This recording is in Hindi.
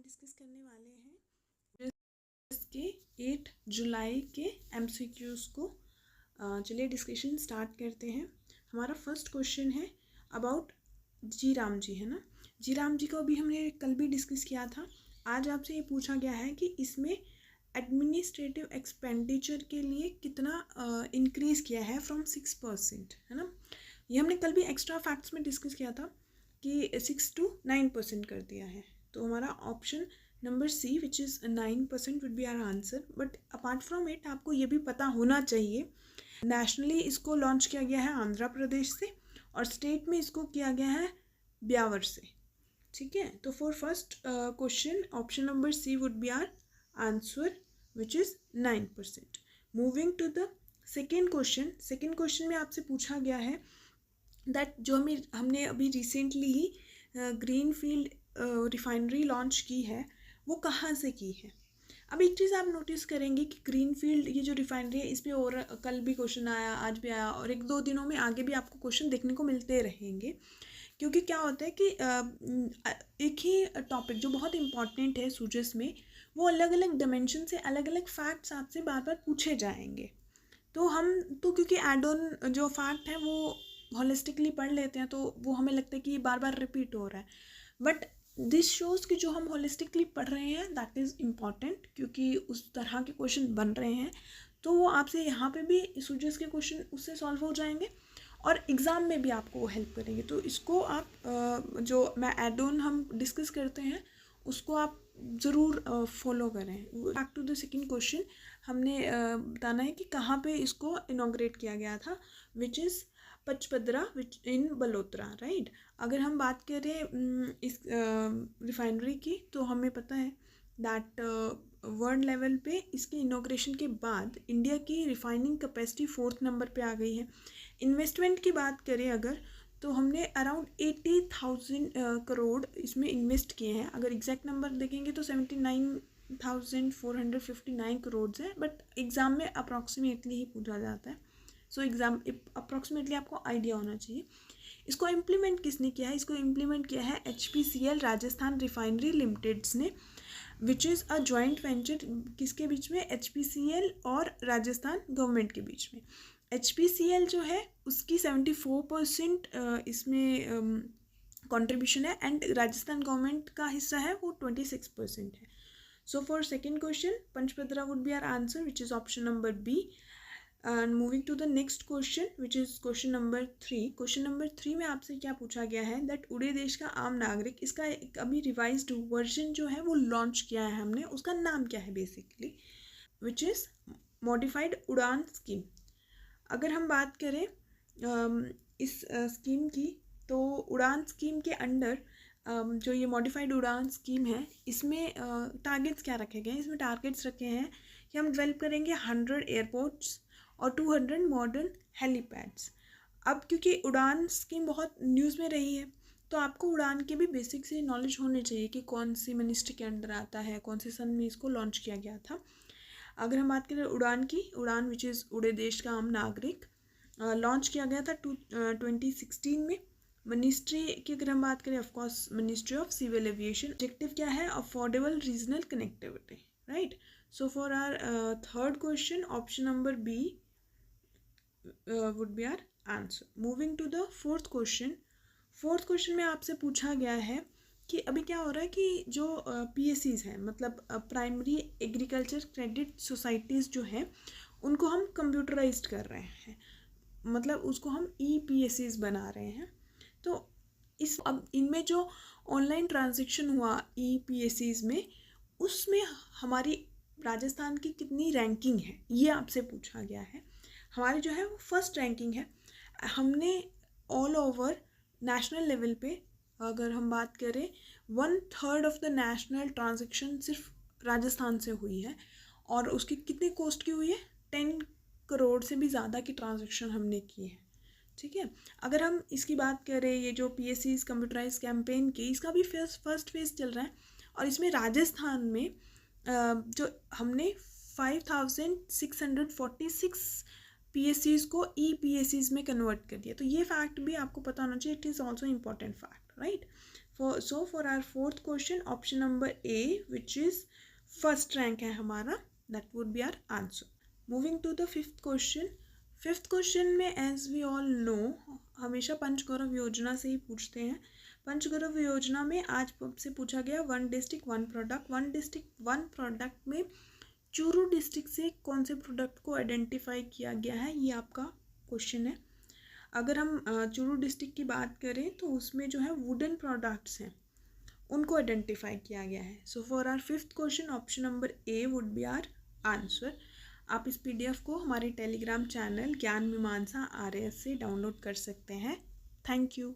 डिस्कस करने वाले हैं इसके 8 जुलाई के MCQs को। चलिए डिस्कशन स्टार्ट करते हैं। हमारा फर्स्ट क्वेश्चन है अबाउट जी राम जी, है ना। जी राम जी को अभी हमने कल भी डिस्कस किया था। आज आपसे ये पूछा गया है कि इसमें एडमिनिस्ट्रेटिव एक्सपेंडिचर के लिए कितना इंक्रीज़ किया है फ्रॉम 6%, है ना। ये हमने कल भी एक्स्ट्रा फैक्ट्स में डिस्कस किया था कि 6 to 9% कर दिया है। तो हमारा option number C which is 9% would be our answer. But apart from it आपको ये भी पता होना चाहिए, नेशनली इसको लॉन्च किया गया है आंध्र प्रदेश से और स्टेट में इसको किया गया है ब्यावर से, ठीक है। तो for first question option number C would be our answer which is 9%। Moving to the second question में आपसे पूछा गया है दैट जो हमने अभी रिसेंटली ही ग्रीन फील्ड रिफाइनरी लॉन्च की है वो कहाँ से की है। अब एक चीज़ आप नोटिस करेंगे कि ग्रीन फील्ड ये जो रिफाइनरी है इस पर और कल भी क्वेश्चन आया, आज भी आया और 1-2 दिनों में आगे भी आपको क्वेश्चन देखने को मिलते रहेंगे। क्योंकि क्या होता है कि एक ही टॉपिक जो बहुत इंपॉर्टेंट है सूजस में, वो अलग अलग डायमेंशन से अलग अलग फैक्ट्स आपसे बार बार पूछे जाएंगे। तो क्योंकि एड ऑन जो फैक्ट है वो होलिस्टिकली पढ़ लेते हैं तो वो हमें लगता है कि ये बार बार रिपीट हो रहा है। बट दिस शोज़ कि जो हम होलिस्टिकली पढ़ रहे हैं दैट इज़ इम्पॉर्टेंट, क्योंकि उस तरह के क्वेश्चन बन रहे हैं तो वो आपसे यहाँ पे भी सूजस के क्वेश्चन उससे सॉल्व हो जाएंगे और एग्ज़ाम में भी आपको वो हेल्प करेंगे। तो इसको आप जो मैं एड ऑन हम डिस्कस करते हैं उसको आप ज़रूर फॉलो करें। Back to the second question, हमने बताना है कि कहाँ पे इसको इनॉग्रेट किया गया था, which is Pachpadra which in Balotra, right. अगर हम बात करें इस रिफाइनरी की तो हमें पता है दैट वर्ल्ड लेवल पे इसके इनॉग्रेशन के बाद इंडिया की रिफाइनिंग कैपेसिटी 4th नंबर पे आ गई है। इन्वेस्टमेंट की बात करें अगर तो हमने अराउंड 80,000 करोड़ इसमें इन्वेस्ट किए हैं। अगर एग्जैक्ट नंबर देखेंगे तो 79,459 करोड़ है, बट एग्ज़ाम में अप्रॉक्सीमेटली ही पूछा जाता है। सो एग्ज़ाम अप्रॉक्सीमेटली आपको आइडिया होना चाहिए। इसको इम्प्लीमेंट किसने किया है? इसको इम्प्लीमेंट किया है HPCL राजस्थान रिफाइनरी लिमिटेड्स ने, which is a joint venture किसके बीच में? HPCL और राजस्थान गवर्नमेंट के बीच में। HPCL जो है उसकी 74% इसमें कंट्रीब्यूशन है एंड राजस्थान गवर्नमेंट का हिस्सा है वो 26% है। So for second question Panchpadra would be our answer which is option number B. And moving to the next question which is question number 3। Question number 3 में आपसे क्या पूछा गया है दैट उड़े देश का आम नागरिक, इसका एक अभी रिवाइज्ड वर्जन जो है वो लॉन्च किया है हमने, उसका नाम क्या है बेसिकली, विच इज़ मॉडिफाइड उड़ान स्कीम। अगर हम बात करें इस स्कीम की तो उड़ान स्कीम के अंडर जो ये मॉडिफाइड उड़ान स्कीम है इसमें टारगेट्स क्या रखे गए हैं? इसमें टारगेट्स रखे हैं कि हम डेवलप करेंगे 100 एयरपोर्ट्स और 200 मॉडर्न हेलीपैड्स। अब क्योंकि उड़ान स्कीम बहुत न्यूज़ में रही है तो आपको उड़ान के भी बेसिक से नॉलेज होने चाहिए कि कौन सी मिनिस्ट्री के अंडर आता है, कौन से सन में इसको लॉन्च किया गया था। अगर हम बात करें उड़ान की, उड़ान विच इज़ उड़े देश का आम नागरिक लॉन्च किया गया था 2016 में। मिनिस्ट्री की अगर हम बात करें of course ministry of civil aviation. Objective क्या है? Affordable regional connectivity, right. So for our third question option number B would be our answer. Moving to the fourth question में आपसे पूछा गया है कि अभी क्या हो रहा है कि जो PSCs हैं मतलब प्राइमरी एग्रीकल्चर क्रेडिट सोसाइटीज़ जो हैं उनको हम कंप्यूटराइज्ड कर रहे हैं, मतलब उसको हम EPSCs बना रहे हैं। तो अब इनमें जो ऑनलाइन ट्रांजैक्शन हुआ EPSCs में, उसमें हमारी राजस्थान की कितनी रैंकिंग है ये आपसे पूछा गया है। हमारी जो है वो फर्स्ट रैंकिंग है। हमने ऑल ओवर नेशनल लेवल पे अगर हम बात करें 1/3 ऑफ द नेशनल ट्रांजैक्शन सिर्फ राजस्थान से हुई है और उसकी कितनी कॉस्ट की हुई है? 10 करोड़ से भी ज़्यादा की ट्रांजैक्शन हमने की है, ठीक है। अगर हम इसकी बात करें ये जो PSCs कंप्यूटराइज कैंपेन की, इसका भी फर्स्ट फेज चल रहा है और इसमें राजस्थान में जो हमने 5646 PSCs को EPSCs में कन्वर्ट कर दिया। तो ये फैक्ट भी आपको पता होना चाहिए, it is also important fact, right. For our fourth question option number A which is first rank है हमारा, that would be our answer. Moving to the fifth question. Fifth question में एज वी ऑल नो हमेशा पंचगौरव योजना से ही पूछते हैं. पंचगौरव योजना में आज से पूछा गया one district one product. One district one product में चूरू डिस्ट्रिक्ट से कौन से प्रोडक्ट को आइडेंटिफाई किया गया है, ये आपका क्वेश्चन है. अगर हम चूरू डिस्ट्रिक्ट की बात करें तो उसमें जो है वुडन प्रोडक्ट्स हैं उनको आइडेंटिफाई किया गया है. So for our fifth question option number A would be our answer. आप इस PDF को हमारे टेलीग्राम चैनल ज्ञान मीमांसा RAS से डाउनलोड कर सकते हैं. Thank you.